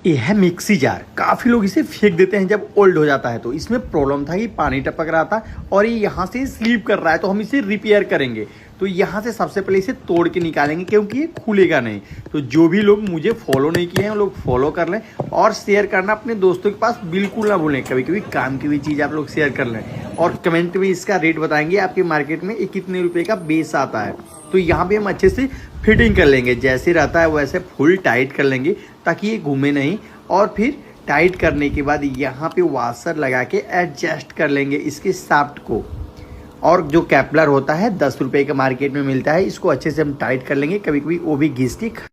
ये है mixie jar. काफ़ी लोग इसे फेंक देते हैं जब ओल्ड हो जाता है। तो इसमें प्रॉब्लम था कि पानी टपक रहा था और ये यहाँ से स्लीप कर रहा है। तो हम इसे रिपेयर करेंगे। तो यहाँ से सबसे पहले इसे तोड़ के निकालेंगे क्योंकि ये खुलेगा नहीं। तो जो भी लोग मुझे फॉलो नहीं किए हैं वो लोग फॉलो कर लें और शेयर करना अपने दोस्तों के पास बिल्कुल ना भूलें। कभी कभी काम की भी चीज़ आप लोग शेयर कर लें और कमेंट में इसका रेट बताएंगे आपके मार्केट में ये कितने रुपये का बेस आता है। तो यहाँ पे हम अच्छे से फिटिंग कर लेंगे, जैसे रहता है वैसे फुल टाइट कर लेंगे ताकि ये घूमे नहीं। और फिर टाइट करने के बाद यहाँ पे वाशर लगा के एडजस्ट कर लेंगे इसके शाफ्ट को। और जो कैपलर होता है 10 रुपये का मार्केट में मिलता है, इसको अच्छे से हम टाइट कर लेंगे। कभी कभी वो भी घिस के